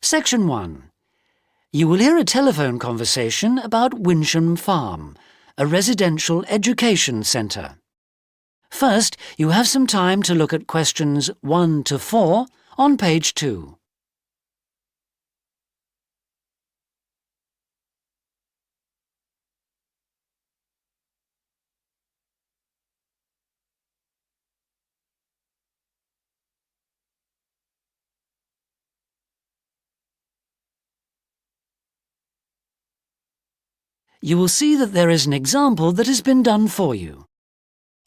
Section 1. You will hear a telephone conversation about Winsham Farm, a residential education centre. First, you have some time to look at questions 1 to 4 on page 2. You will see that there is an example that has been done for you.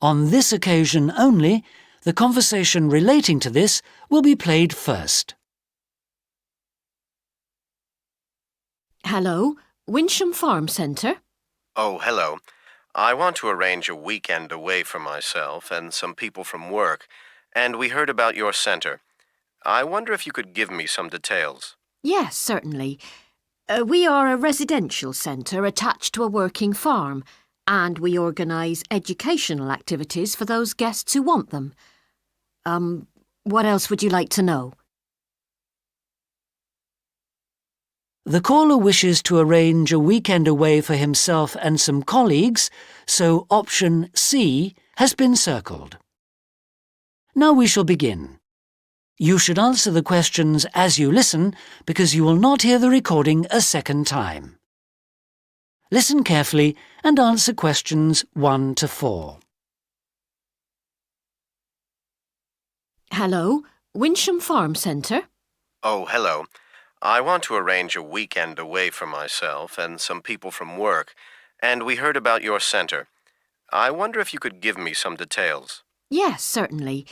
On this occasion only, the conversation relating to this will be played first. Hello, Winsham Farm Centre. Oh, hello. I want to arrange a weekend away for myself and some people from work, and we heard about your centre. I wonder if you could give me some details. Yes, certainly. We are a residential centre attached to a working farm, and we organise educational activities for those guests who want them. What else would you like to know? The caller wishes to arrange a weekend away for himself and some colleagues, so option C has been circled. Now we shall begin. You should answer the questions as you listen, because you will not hear the recording a second time. Listen carefully and answer questions 1 to 4. Hello, Winsham Farm Centre. Oh, hello. I want to arrange a weekend away for myself and some people from work, and we heard about your centre. I wonder if you could give me some details. Yes, certainly.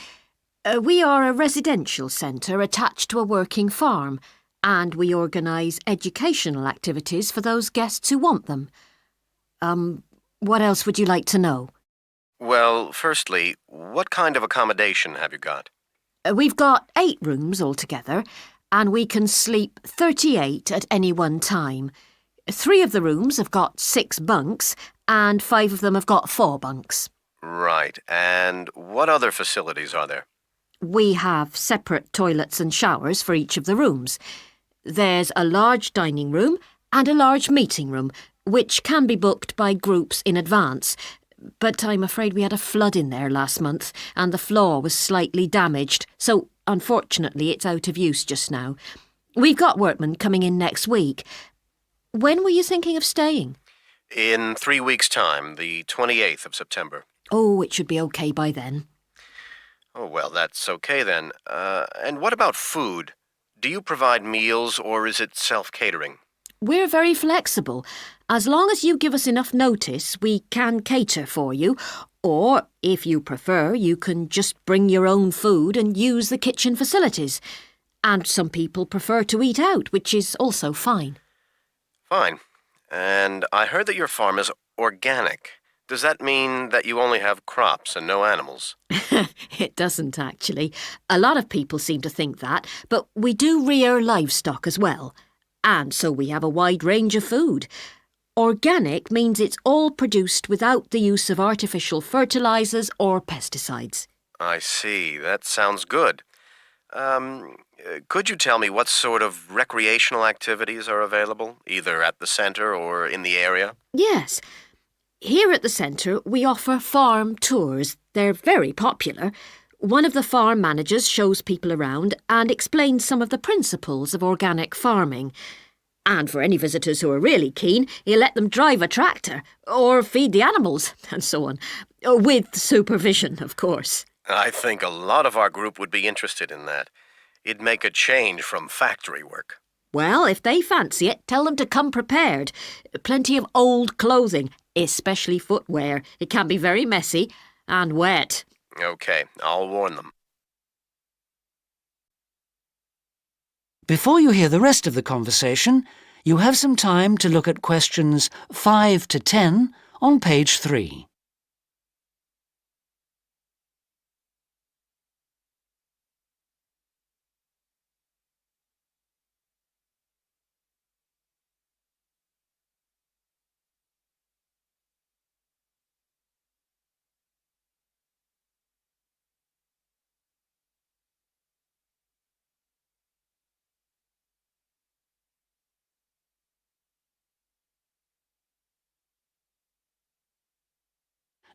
We are a residential centre attached to a working farm, and we organise educational activities for those guests who want them. What else would you like to know? Well, firstly, what kind of accommodation have you got? We've got 8 rooms altogether, and we can sleep 38 at any one time. 3 of the rooms have got 6 bunks, and 5 of them have got 4 bunks. Right, and what other facilities are there? We have separate toilets and showers for each of the rooms. There's a large dining room and a large meeting room, which can be booked by groups in advance. But I'm afraid we had a flood in there last month, and the floor was slightly damaged, so unfortunately it's out of use just now. We've got workmen coming in next week. When were you thinking of staying? In 3 weeks' time, the 28th of September. Oh, it should be okay by then. Oh, well, that's okay then. And what about food? Do you provide meals or is it self-catering? We're very flexible. As long as you give us enough notice, we can cater for you. Or, if you prefer, you can just bring your own food and use the kitchen facilities. And some people prefer to eat out, which is also fine. Fine. And I heard that your farm is organic. Does that mean that you only have crops and no animals? It doesn't, actually. A lot of people seem to think that, but we do rear livestock as well. And so we have a wide range of food. Organic means it's all produced without the use of artificial fertilisers or pesticides. I see. That sounds good. Could you tell me what sort of recreational activities are available, either at the centre or in the area? Yes. Here at the centre, we offer farm tours. They're very popular. One of the farm managers shows people around and explains some of the principles of organic farming. And for any visitors who are really keen, he'll let them drive a tractor or feed the animals and so on. With supervision, of course. I think a lot of our group would be interested in that. It'd make a change from factory work. Well, if they fancy it, tell them to come prepared. Plenty of old clothing, especially footwear. It can be very messy and wet. Okay, I'll warn them. Before you hear the rest of the conversation, you have some time to look at questions 5 to 10 on page 3.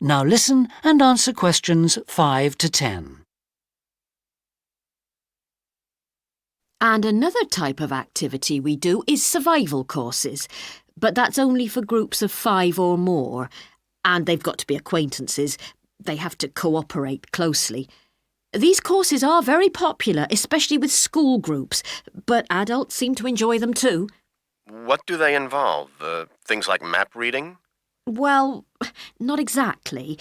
Now listen and answer questions 5 to 10. And another type of activity we do is survival courses, but that's only for groups of 5 or more, and they've got to be acquaintances. They have to cooperate closely. These courses are very popular, especially with school groups, but adults seem to enjoy them too. What do they involve? Things like map reading? Well, not exactly.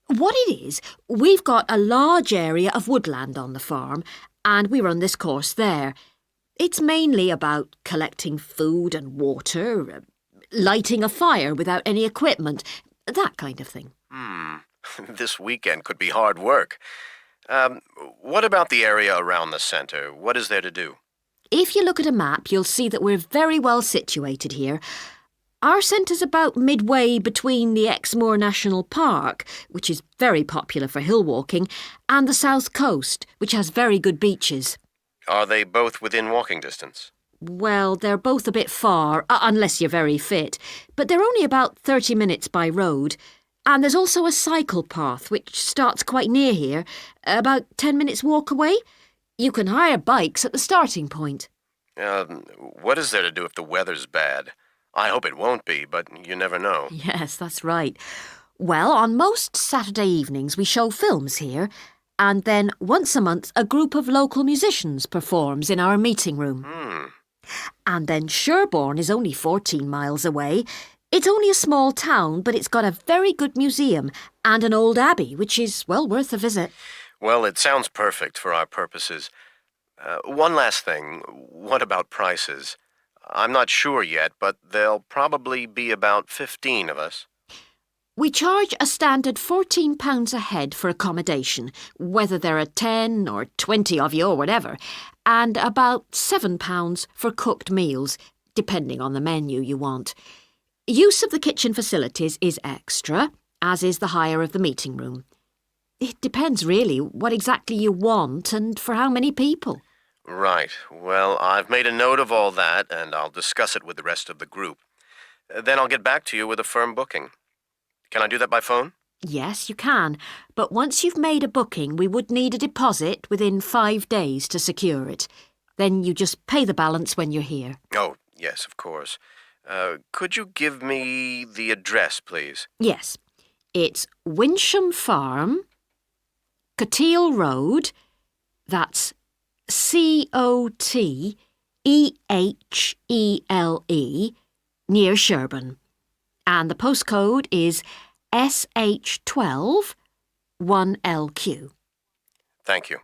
What it is, we've got a large area of woodland on the farm, and we run this course there. It's mainly about collecting food and water, lighting a fire without any equipment, that kind of thing. This weekend could be hard work. What about the area around the center? What is there to do? If you look at a map, you'll see that we're very well situated here. Our centre's about midway between the Exmoor National Park, which is very popular for hill walking, and the South Coast, which has very good beaches. Are they both within walking distance? Well, they're both a bit far, unless you're very fit, but they're only about 30 minutes by road. And there's also a cycle path, which starts quite near here, about 10 minutes walk away. You can hire bikes at the starting point. What is there to do if the weather's bad? I hope it won't be, but you never know. Yes, that's right. Well, on most Saturday evenings we show films here, and then once a month a group of local musicians performs in our meeting room. And then Sherborne is only 14 miles away. It's only a small town, but it's got a very good museum and an old abbey, which is well worth a visit. Well, it sounds perfect for our purposes. One last thing. What about prices? I'm not sure yet, but there'll probably be about 15 of us. We charge a standard £14 a head for accommodation, whether there are 10 or 20 of you or whatever, and about £7 for cooked meals, depending on the menu you want. Use of the kitchen facilities is extra, as is the hire of the meeting room. It depends really what exactly you want and for how many people. Right. Well, I've made a note of all that, and I'll discuss it with the rest of the group. Then I'll get back to you with a firm booking. Can I do that by phone? Yes, you can, but once you've made a booking, we would need a deposit within 5 days to secure it. Then you just pay the balance when you're here. Oh, yes, of course. Could you give me the address, please? Yes. It's Winsham Farm, Coteale Road, that's Cotehle, near Sherborne. And the postcode is SH12 1LQ. Thank you.